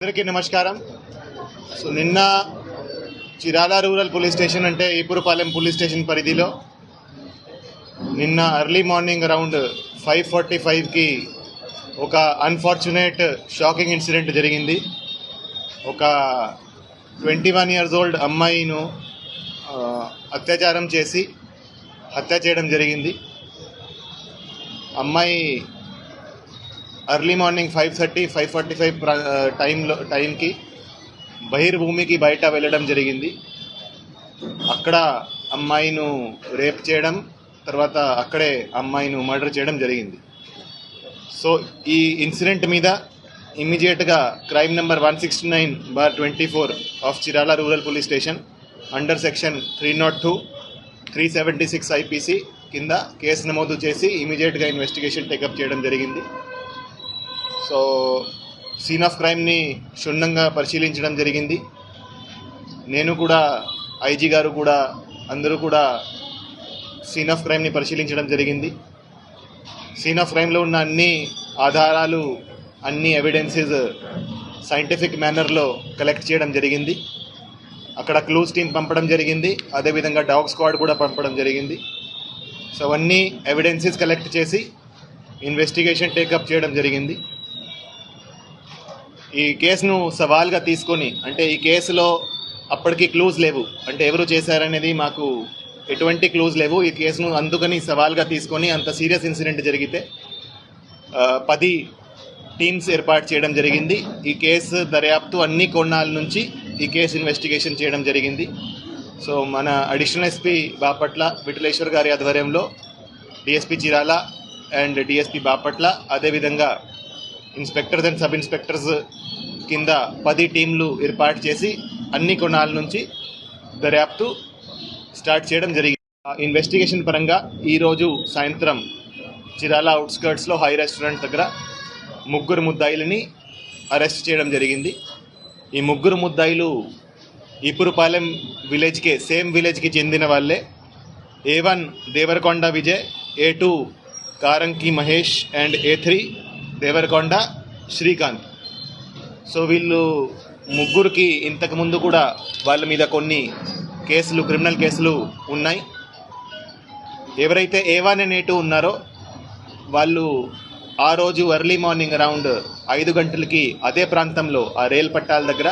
అందరికీ నమస్కారం. సో నిన్న చిరాల రూరల్ పోలీస్ స్టేషన్ అంటే ఈపురపాలెం పోలీస్ స్టేషన్ పరిధిలో నిన్న ఎర్లీ మార్నింగ్ అరౌండ్ 5:45కి ఒక అన్ఫార్చునేట్ షాకింగ్ ఇన్సిడెంట్ జరిగింది. ఒక 21 years old అమ్మాయిను అత్యాచారం చేసి హత్య చేయడం జరిగింది. అమ్మాయి ఎర్లీ మార్నింగ్ 5:45 టైంకి బహిర్భూమికి బయట వెళ్ళడం జరిగింది. అక్కడ అమ్మాయిను రేప్ చేయడం, తర్వాత అక్కడే అమ్మాయిను మర్డర్ చేయడం జరిగింది. సో ఈ ఇన్సిడెంట్ మీద ఇమ్మీడియట్గా crime number 169/24 of Chirala rural police station under section 302, 376 IPC కింద కేసు నమోదు చేసి ఇమీడియట్గా ఇన్వెస్టిగేషన్ టేకప్ చేయడం జరిగింది. సో సీన్ ఆఫ్ క్రైమ్ని క్షుణ్ణంగా పరిశీలించడం జరిగింది. నేను కూడా, ఐజీ గారు కూడా, అందరూ కూడా సీన్ ఆఫ్ క్రైమ్ని పరిశీలించడం జరిగింది. సీన్ ఆఫ్ క్రైమ్లో ఉన్న అన్ని ఆధారాలు, అన్ని ఎవిడెన్సెస్ సైంటిఫిక్ మేనర్లో కలెక్ట్ చేయడం జరిగింది. అక్కడ క్లూస్ టీమ్ పంపడం జరిగింది, అదేవిధంగా డాగ్ స్క్వాడ్ కూడా పంపడం జరిగింది. సో అవన్నీ ఎవిడెన్సెస్ కలెక్ట్ చేసి ఇన్వెస్టిగేషన్ టేకప్ చేయడం జరిగింది. ఈ కేసును సవాల్గా తీసుకొని, అంటే ఈ కేసులో అప్పటికి క్లూజ్ లేవు, అంటే ఎవరు చేశారనేది మాకు ఎటువంటి క్లూజ్ లేవు. ఈ కేసును అందుకని సవాల్గా తీసుకొని, అంత సీరియస్ ఇన్సిడెంట్ జరిగితే 10 టీమ్స్ ఏర్పాటు చేయడం జరిగింది. ఈ కేసు దర్యాప్తు అన్ని కోణాల నుంచి ఈ కేసు ఇన్వెస్టిగేషన్ చేయడం జరిగింది. సో మన అడిషనల్ ఎస్పీ బాపట్ల విఠలేశ్వర్ గారి ఆధ్వర్యంలో DSP Chirala and DSP Bapatla, అదేవిధంగా ఇన్స్పెక్టర్స్ అండ్ సబ్ ఇన్స్పెక్టర్స్ కింద 10 టీంలు ఏర్పాటు చేసి అన్ని కోణాల నుంచి దర్యాప్తు స్టార్ట్ చేయడం జరిగింది. ఇన్వెస్టిగేషన్ పరంగా ఈరోజు సాయంత్రం చిరాల అవుట్స్కర్ట్స్లో హై రెస్టారెంట్ దగ్గర 3 ముద్దాయిలని అరెస్ట్ చేయడం జరిగింది. ఈ 3 ముద్దాయిలు ఈపురపాలెం విలేజ్కే, సేమ్ విలేజ్కి చెందిన వాళ్ళే. A1 దేవరకొండ విజయ్, A2 కారంకి Mahesh and A3 Devarakonda Srikanth. So వీళ్ళు ముగ్గురికి ఇంతకుముందు కూడా వాళ్ళ మీద కొన్ని కేసులు, క్రిమినల్ కేసులు ఉన్నాయి. ఎవరైతే A1 and A2 ఉన్నారో వాళ్ళు ఆ రోజు ఎర్లీ మార్నింగ్ అరౌండ్ 5 గంటలకి అదే ప్రాంతంలో, ఆ రైలు పట్టాల దగ్గర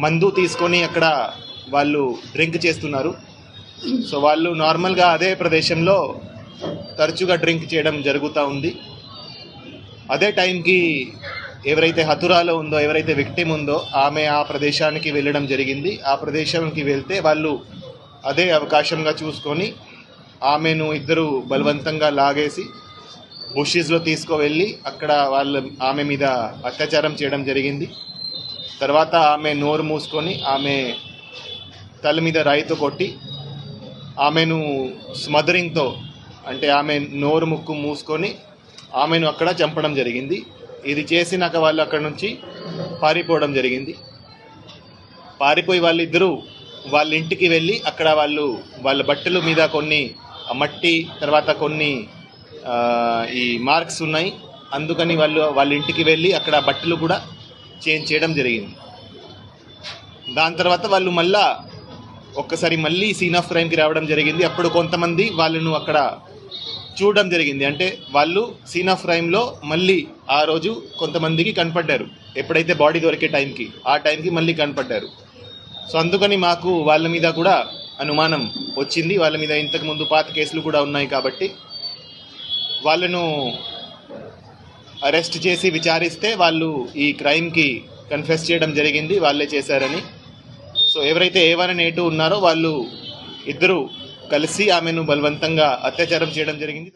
మందు తీసుకొని అక్కడ వాళ్ళు డ్రింక్ చేస్తున్నారు. సో వాళ్ళు నార్మల్గా అదే ప్రదేశంలో తరచుగా డ్రింక్ చేయడం జరుగుతూ ఉంది. అదే టైంకి ఎవరైతే హతురాలో ఉందో, ఎవరైతే విక్టిమ్ ఉందో, ఆమె ఆ ప్రదేశానికి వెళ్ళడం జరిగింది. ఆ ప్రదేశానికి వెళ్తే వాళ్ళు అదే అవకాశంగా చూసుకొని ఆమెను ఇద్దరు బలవంతంగా లాగేసి బుషెస్లో తీసుకువెళ్ళి అక్కడ ఆమె మీద అత్యాచారం చేయడం జరిగింది. తర్వాత ఆమె నోరు మూసుకొని ఆమె తల మీద రాయితో కొట్టి ఆమెను స్మదరింగ్తో, అంటే ఆమె నోరు ముక్కు మూసుకొని ఆమెను అక్కడ చంపడం జరిగింది. ఇది చేసినాక వాళ్ళు అక్కడ నుంచి పారిపోవడం జరిగింది. పారిపోయి వాళ్ళిద్దరూ వాళ్ళ ఇంటికి వెళ్ళి అక్కడ వాళ్ళ బట్టల మీద కొన్ని మట్టి, తర్వాత కొన్ని ఈ మార్క్స్ ఉన్నాయి. అందుకని వాళ్ళ ఇంటికి వెళ్ళి అక్కడ బట్టలు కూడా చేంజ్ చేయడం జరిగింది. దాని తర్వాత వాళ్ళు ఒక్కసారి మళ్ళీ సీన్ ఆఫ్ క్రైమ్కి రావడం జరిగింది. అప్పుడు కొంతమంది వాళ్ళను అక్కడ చూడడం జరిగింది. అంటే వాళ్ళు సీన్ ఆఫ్ క్రైమ్లో మళ్ళీ ఆ రోజు కొంతమందికి కనపడ్డారు. ఎప్పుడైతే బాడీ దొరికే టైంకి, ఆ టైంకి మళ్ళీ కనపడ్డారు. సో అందుకని మాకు వాళ్ళ మీద కూడా అనుమానం వచ్చింది. వాళ్ళ మీద ఇంతకుముందు పాత కేసులు కూడా ఉన్నాయి కాబట్టి వాళ్ళను అరెస్ట్ చేసి విచారిస్తే వాళ్ళు ఈ క్రైమ్కి కన్ఫెస్ చేయడం జరిగింది, వాళ్ళే చేశారని. సో ఎవరైతే A1 and A2 ఉన్నారో వాళ్ళు ఇద్దరు కలిసి ఆమెను బలవంతంగా అత్యాచారం చేయడం జరిగింది.